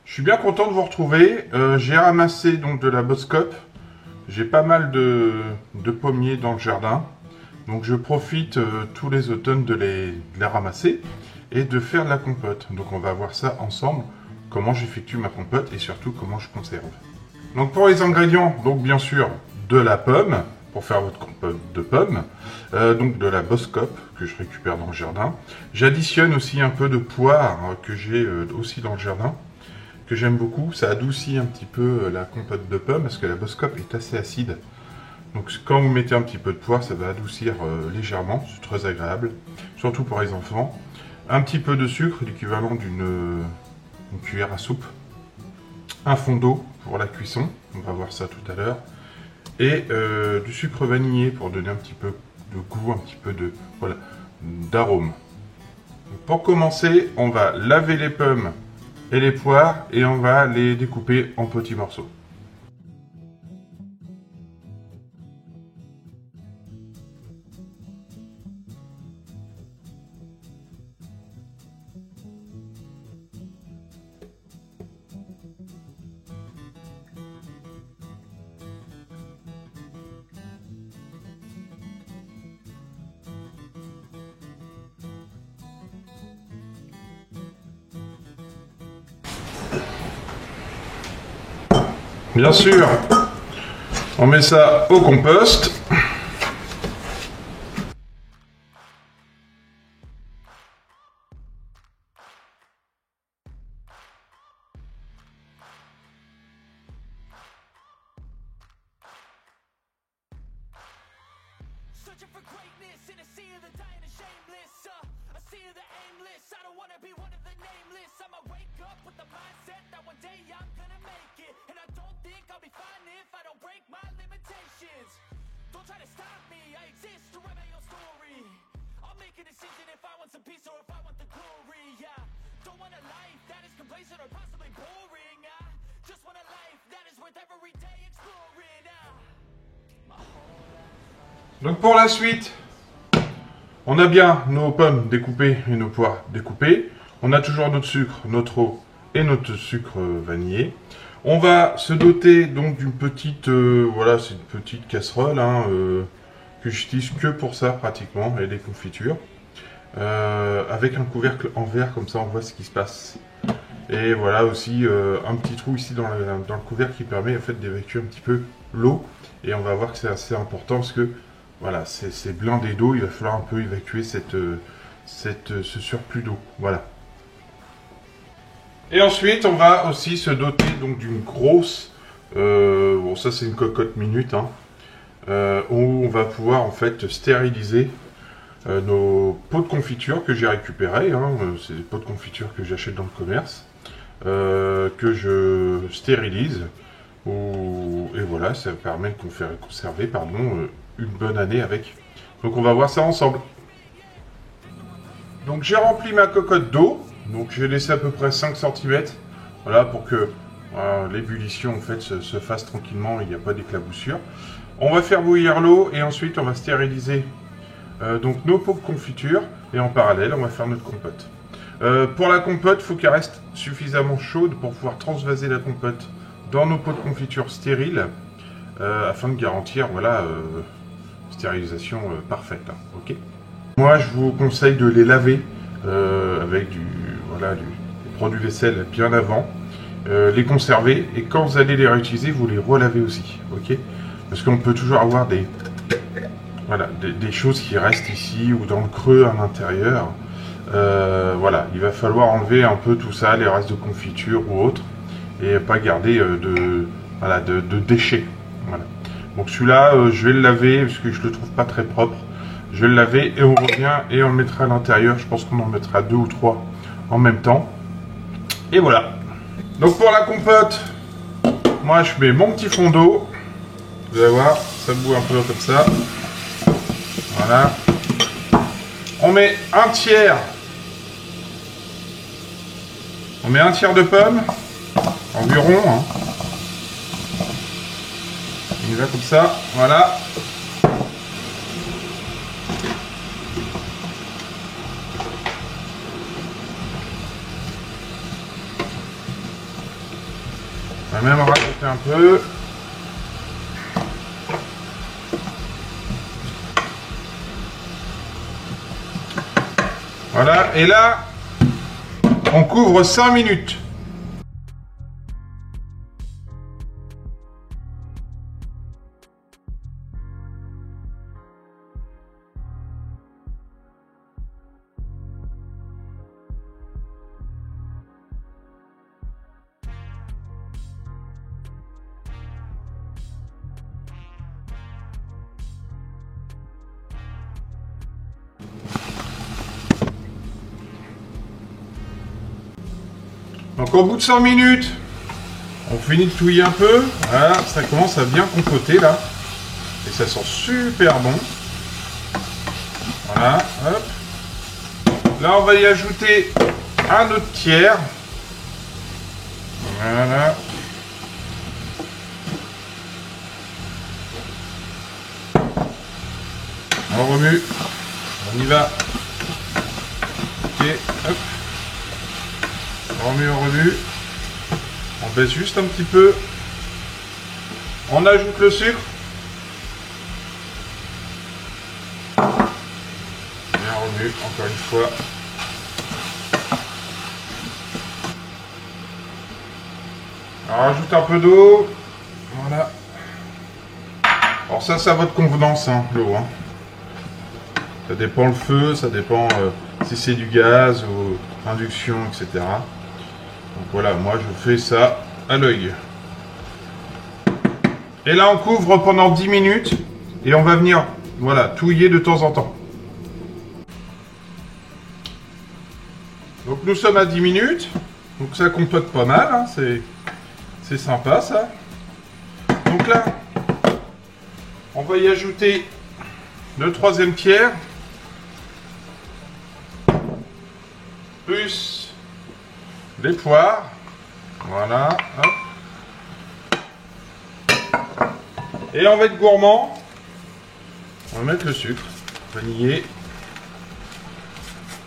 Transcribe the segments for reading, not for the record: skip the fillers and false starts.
Je suis bien content de vous retrouver. J'ai ramassé donc de la Boskop. J'ai pas mal de pommiers dans le jardin. Donc je profite tous les automnes de les ramasser et de faire de la compote. Donc on va voir ça ensemble, comment j'effectue ma compote et surtout comment je conserve. Donc pour les ingrédients, donc bien sûr de la pomme, pour faire votre compote de pommes, donc de la Boskop que je récupère dans le jardin. J'additionne aussi un peu de poire que j'ai aussi dans le jardin, que j'aime beaucoup. Ça adoucit un petit peu la compote de pommes parce que la Boskop est assez acide. Donc quand vous mettez un petit peu de poire, ça va adoucir légèrement, c'est très agréable, surtout pour les enfants. Un petit peu de sucre, l'équivalent d'une cuillère à soupe. Un fond d'eau pour la cuisson, on va voir ça tout à l'heure. Et du sucre vanillé pour donner un petit peu de goût, un petit peu de voilà, d'arôme. Pour commencer, on va laver les pommes et les poires et on va les découper en petits morceaux. Bien sûr, on met ça au compost. Donc pour la suite, on a bien nos pommes découpées et nos poires découpées. On a toujours notre sucre, notre eau et notre sucre vanillé. On va se doter donc d'une petite, voilà, c'est une petite casserole que j'utilise que pour ça pratiquement, et des confitures. Avec un couvercle en verre, comme ça on voit ce qui se passe. Et voilà aussi un petit trou ici dans le couvercle qui permet en fait d'évacuer un petit peu l'eau. Et on va voir que c'est assez important parce que voilà, c'est blindé d'eau, il va falloir un peu évacuer ce surplus d'eau. Voilà. Et ensuite, on va aussi se doter donc d'une grosse, bon ça c'est une cocotte minute, où on va pouvoir en fait stériliser nos pots de confiture que j'ai récupérés. C'est des pots de confiture que j'achète dans le commerce, que je stérilise. Et voilà, ça permet de conserver une bonne année avec. Donc on va voir ça ensemble. Donc j'ai rempli ma cocotte d'eau. Donc j'ai laissé à peu près 5 cm. Voilà, pour que l'ébullition en fait se fasse tranquillement, il n'y a pas d'éclaboussure. On va faire bouillir l'eau et ensuite on va stériliser donc nos pots de confiture. Et en parallèle, on va faire notre compote. Pour la compote, il faut qu'elle reste suffisamment chaude pour pouvoir transvaser la compote dans nos pots de confiture stériles, afin de garantir voilà, stérilisation parfaite. Ok. Moi je vous conseille de les laver avec des produits vaisselle bien avant, les conserver, et quand vous allez les réutiliser, vous les relavez aussi. Ok. Parce qu'on peut toujours avoir des choses qui restent ici ou dans le creux à l'intérieur. Voilà, il va falloir enlever un peu tout ça, les restes de confiture ou autre, et pas garder de déchets. Voilà. Donc celui-là, je vais le laver parce que je le trouve pas très propre. Je vais le laver et on revient et on le mettra à l'intérieur. Je pense qu'on en mettra 2 ou 3 en même temps. Et voilà. Donc pour la compote, moi je mets mon petit fond d'eau. Vous allez voir, ça bout un peu comme ça. Voilà. On met un tiers. On met un tiers de pomme. Environ. On y va comme ça. Voilà. On va même rajouter un peu. Voilà, et là, on couvre 5 minutes. Donc au bout de 100 minutes, on finit de touiller un peu. Voilà, ça commence à bien compoter là. Et ça sent super bon. Voilà, hop. Là, on va y ajouter un autre tiers. Voilà. On remue. On y va. Ok, hop. On remue. On baisse juste un petit peu. On ajoute le sucre. Bien remue, encore une fois. On rajoute un peu d'eau. Voilà. Alors ça, c'est à votre convenance, hein, l'eau. Hein. Ça dépend le feu, ça dépend si c'est du gaz ou induction, etc. Donc voilà, moi je fais ça à l'œil. Et là on couvre pendant 10 minutes et on va venir voilà, touiller de temps en temps. Donc nous sommes à 10 minutes, donc ça compote pas mal, hein, c'est sympa ça. Donc là, on va y ajouter le troisième tiers, plus les poires, voilà, hop. Et on va être gourmand, on va mettre le sucre, vanillé.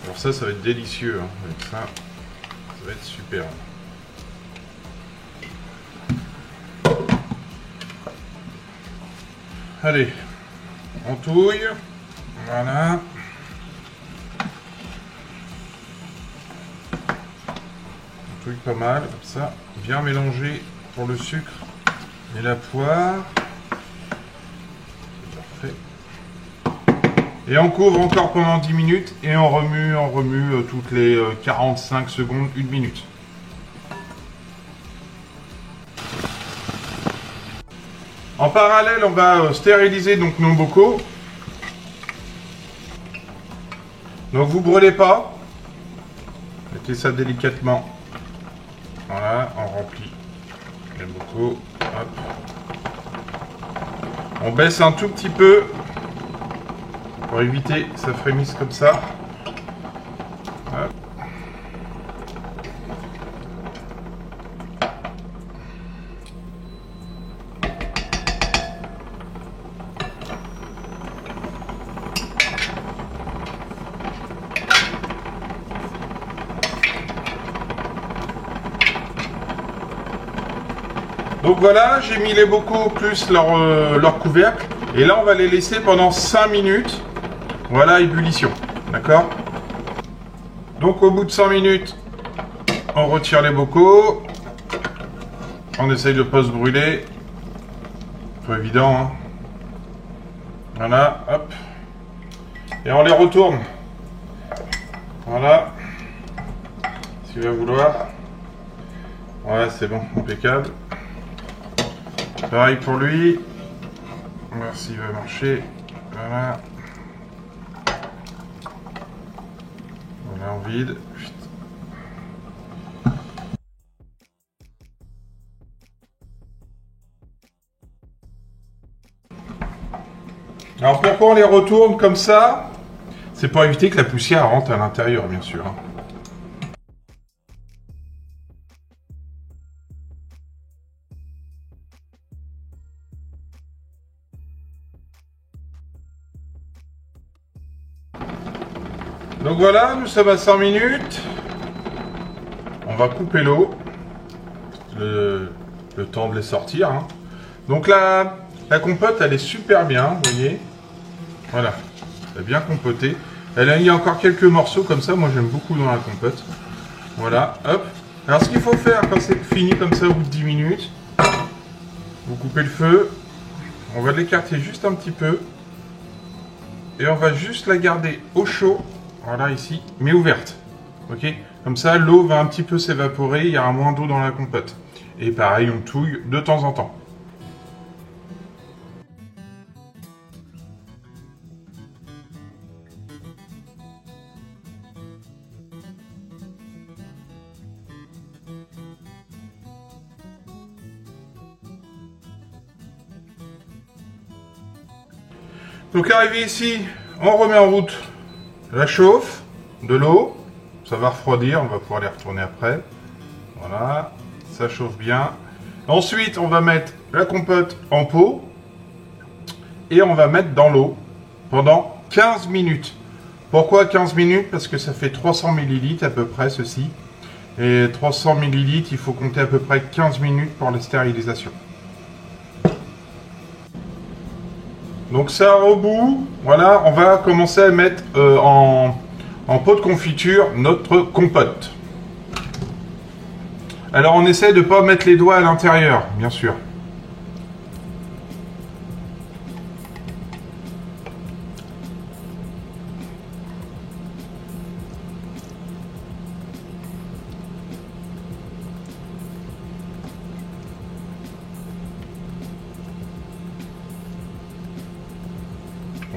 Alors ça va être délicieux, hein. Avec ça va être super. Allez, on touille, voilà. Pas mal, comme ça, bien mélangé pour le sucre et la poire. C'est parfait. Et on couvre encore pendant 10 minutes et on remue toutes les 45 secondes, 1 minute. En parallèle, on va stériliser donc nos bocaux. Donc vous brûlez pas. Mettez ça délicatement. Voilà, on remplit les bocaux. Hop. On baisse un tout petit peu pour éviter que ça frémisse comme ça. Hop. Donc voilà, j'ai mis les bocaux plus leur couvercle. Et là, on va les laisser pendant 5 minutes. Voilà, ébullition. D'accord? Donc au bout de 100 minutes, on retire les bocaux. On essaye de ne pas se brûler. Pas évident, hein. Voilà, hop. Et on les retourne. Voilà. S'il va vouloir. Ouais, c'est bon, impeccable. Pareil pour lui. On va voir s'il va marcher. Voilà. Voilà, on vide. Alors pourquoi on les retourne comme ça? C'est pour éviter que la poussière rentre à l'intérieur, bien sûr. Donc voilà, nous sommes à 100 minutes. On va couper l'eau. le temps de les sortir. Hein. Donc la compote, elle est super bien, vous voyez. Voilà, elle est bien compotée. Il y a encore quelques morceaux comme ça, moi j'aime beaucoup dans la compote. Voilà, hop. Alors ce qu'il faut faire quand c'est fini comme ça au bout de 10 minutes, vous coupez le feu, on va l'écarter juste un petit peu. Et on va juste la garder au chaud, voilà ici, mais ouverte. Ok. Comme ça, l'eau va un petit peu s'évaporer, il y aura moins d'eau dans la compote. Et pareil, on touille de temps en temps. Donc arrivé ici, on remet en route la chauffe, de l'eau, ça va refroidir, on va pouvoir les retourner après. Voilà, ça chauffe bien. Ensuite, on va mettre la compote en pot et on va mettre dans l'eau pendant 15 minutes. Pourquoi 15 minutes? Parce que ça fait 300 ml à peu près ceci. Et 300 ml, il faut compter à peu près 15 minutes pour la stérilisation. Donc ça au bout, voilà, on va commencer à mettre en pot de confiture notre compote. Alors on essaie de ne pas mettre les doigts à l'intérieur, bien sûr.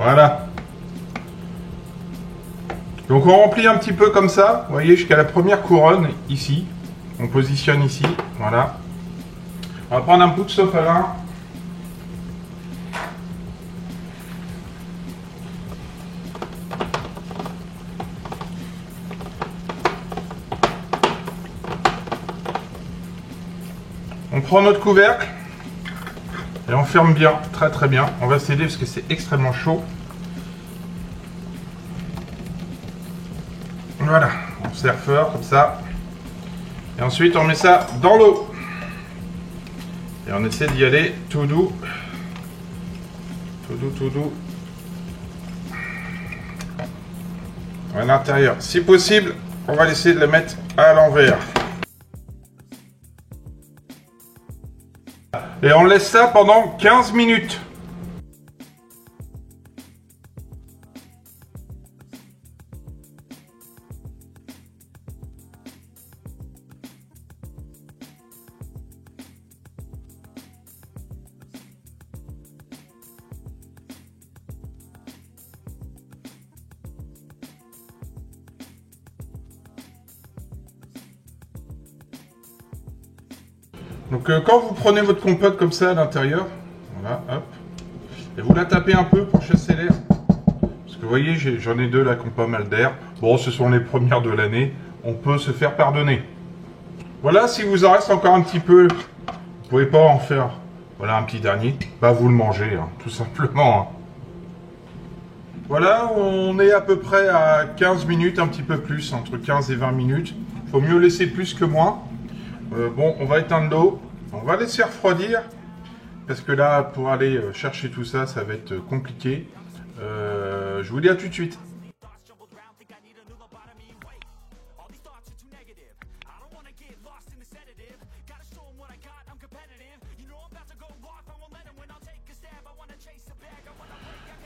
Voilà. Donc on remplit un petit peu comme ça, vous voyez, jusqu'à la première couronne, ici. On positionne ici, voilà. On va prendre un bout de sopalin. On prend notre couvercle. Et on ferme bien, très très bien. On va s'aider parce que c'est extrêmement chaud. Voilà, on serre fort comme ça. Et ensuite on met ça dans l'eau. Et on essaie d'y aller tout doux. Tout doux, tout doux. À l'intérieur. Si possible, on va essayer de le mettre à l'envers. Et on laisse ça pendant 15 minutes. Donc quand vous prenez votre compote comme ça à l'intérieur, voilà, hop, et vous la tapez un peu pour chasser l'air. Parce que vous voyez, j'en ai deux là qui ont pas mal d'air. Bon, ce sont les premières de l'année, on peut se faire pardonner. Voilà, si vous en reste encore un petit peu, vous pouvez pas en faire, voilà, un petit dernier, bah vous le mangez, hein, tout simplement. Hein. Voilà, on est à peu près à 15 minutes, un petit peu plus, entre 15 et 20 minutes. Il faut mieux laisser plus que moins. Bon, on va éteindre l'eau, on va laisser refroidir, parce que là, pour aller chercher tout ça, ça va être compliqué. Je vous dis à tout de suite.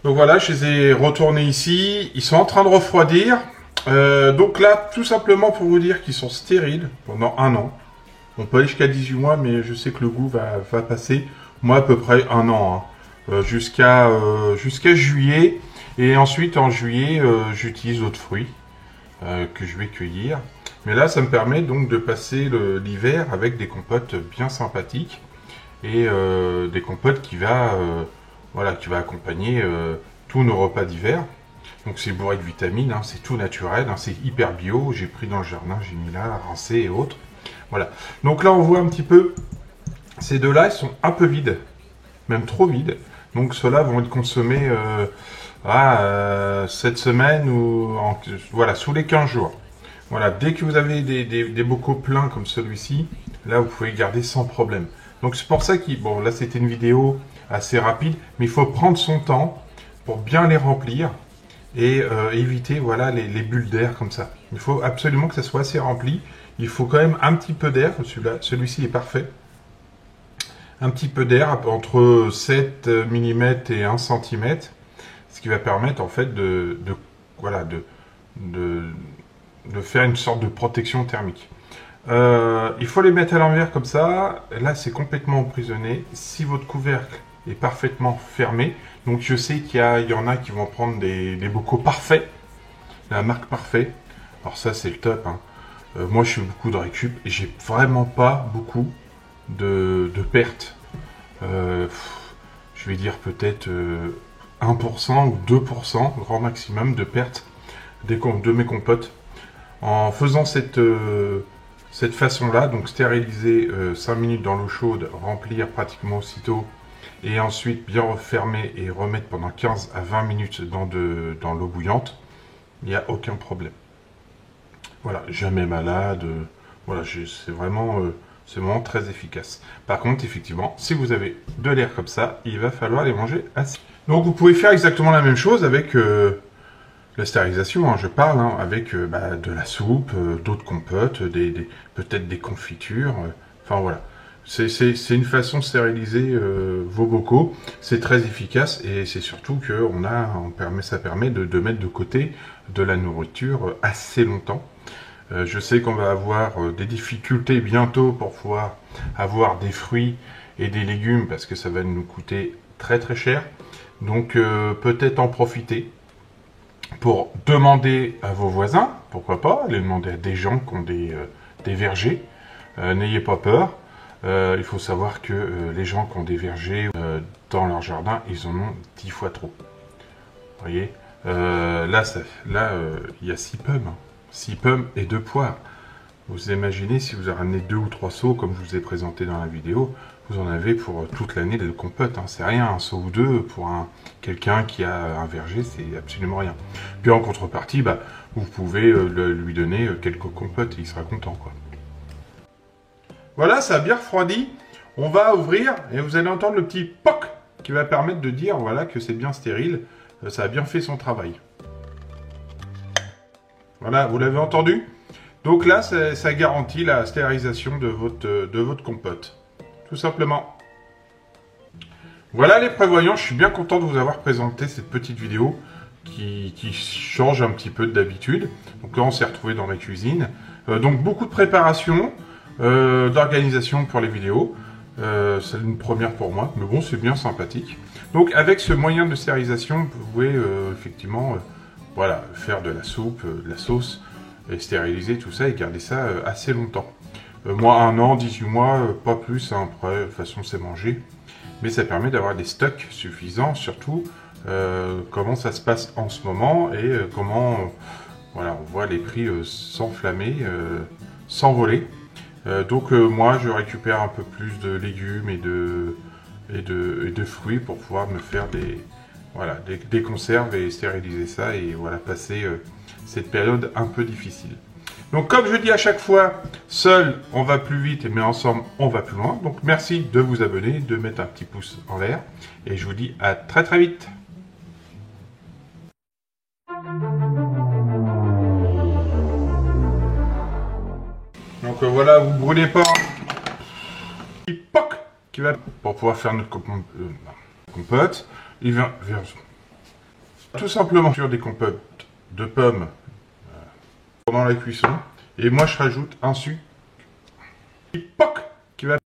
Donc voilà, je les ai retournés ici, ils sont en train de refroidir. Donc là, tout simplement pour vous dire qu'ils sont stériles pendant 1 an. On peut aller jusqu'à 18 mois, mais je sais que le goût va passer. Moi, à peu près 1 an, hein. Jusqu'à juillet. Et ensuite, en juillet, j'utilise d'autres fruits que je vais cueillir. Mais là, ça me permet donc de passer l'hiver avec des compotes bien sympathiques. Et des compotes qui va accompagner tous nos repas d'hiver. Donc c'est bourré de vitamines, hein, c'est tout naturel, hein, c'est hyper bio. J'ai pris dans le jardin, j'ai mis là, rincé et autres. Voilà. Donc là, on voit un petit peu, ces deux-là, ils sont un peu vides, même trop vides. Donc ceux-là vont être consommés cette semaine ou voilà, sous les 15 jours. Voilà, dès que vous avez des bocaux pleins comme celui-ci, là, vous pouvez garder sans problème. Donc c'est pour ça bon là c'était une vidéo assez rapide, mais il faut prendre son temps pour bien les remplir et éviter voilà les bulles d'air comme ça. Il faut absolument que ça soit assez rempli. Il faut quand même un petit peu d'air. Celui-ci est parfait. Un petit peu d'air entre 7 mm et 1 cm, ce qui va permettre en fait de faire une sorte de protection thermique. Il faut les mettre à l'envers comme ça. Là, c'est complètement emprisonné. Si votre couvercle est parfaitement fermé, donc je sais qu'il y en a qui vont prendre des bocaux parfaits, la marque Parfait. Alors ça, c'est le top. Hein. Moi, je fais beaucoup de récup et j'ai vraiment pas beaucoup de pertes. Je vais dire peut-être 1% ou 2%, grand maximum, de pertes de mes compotes. En faisant cette façon-là, donc stériliser 5 minutes dans l'eau chaude, remplir pratiquement aussitôt, et ensuite bien refermer et remettre pendant 15 à 20 minutes dans l'eau bouillante, il n'y a aucun problème. Voilà, jamais malade, voilà, c'est vraiment très efficace. Par contre, effectivement, si vous avez de l'air comme ça, il va falloir les manger assis. Donc vous pouvez faire exactement la même chose avec la stérilisation, hein, je parle, hein, avec de la soupe, d'autres compotes, peut-être des confitures, enfin voilà. C'est une façon de stériliser vos bocaux, c'est très efficace et c'est surtout que ça permet de mettre de côté de la nourriture assez longtemps. Je sais qu'on va avoir des difficultés bientôt pour pouvoir avoir des fruits et des légumes parce que ça va nous coûter très très cher. Donc peut-être en profiter pour demander à vos voisins, pourquoi pas, les demander à des gens qui ont des vergers. N'ayez pas peur. Il faut savoir que les gens qui ont des vergers dans leur jardin, ils en ont 10 fois trop. Vous voyez, là, il y a 6 pommes. 6 pommes et 2 poires. Vous imaginez si vous ramenez 2 ou 3 seaux, comme je vous ai présenté dans la vidéo, vous en avez pour toute l'année de compote. Hein. C'est rien, un seau ou deux pour quelqu'un qui a un verger, c'est absolument rien. Puis en contrepartie, vous pouvez lui donner quelques compotes et il sera content, quoi. Voilà, ça a bien refroidi. On va ouvrir et vous allez entendre le petit POC qui va permettre de dire voilà, que c'est bien stérile. Ça a bien fait son travail. Voilà, vous l'avez entendu? Donc là, ça garantit la stérilisation de votre compote. Tout simplement. Voilà les prévoyants, je suis bien content de vous avoir présenté cette petite vidéo qui change un petit peu d'habitude. Donc là, on s'est retrouvé dans ma cuisine. Donc beaucoup de préparation, d'organisation pour les vidéos. C'est une première pour moi, mais bon, c'est bien sympathique. Donc avec ce moyen de stérilisation, vous pouvez effectivement voilà, faire de la soupe, de la sauce, et stériliser tout ça et garder ça assez longtemps. Moi, 1 an, 18 mois, pas plus, hein, après, de toute façon, c'est mangé. Mais ça permet d'avoir des stocks suffisants, surtout comment ça se passe en ce moment et comment voilà, on voit les prix s'enflammer, s'envoler. Donc moi, je récupère un peu plus de légumes et de fruits pour pouvoir me faire des conserves et stériliser ça et voilà, passer cette période un peu difficile. Donc comme je dis à chaque fois, seul on va plus vite mais ensemble on va plus loin. Donc merci de vous abonner, de mettre un petit pouce en l'air et je vous dis à très très vite. Donc voilà, vous brûlez pas. Petit POC qui va pour pouvoir faire notre compote. Il vient tout simplement sur des compotes de pommes pendant la cuisson. Et moi je rajoute un sucre. Petit POC qui va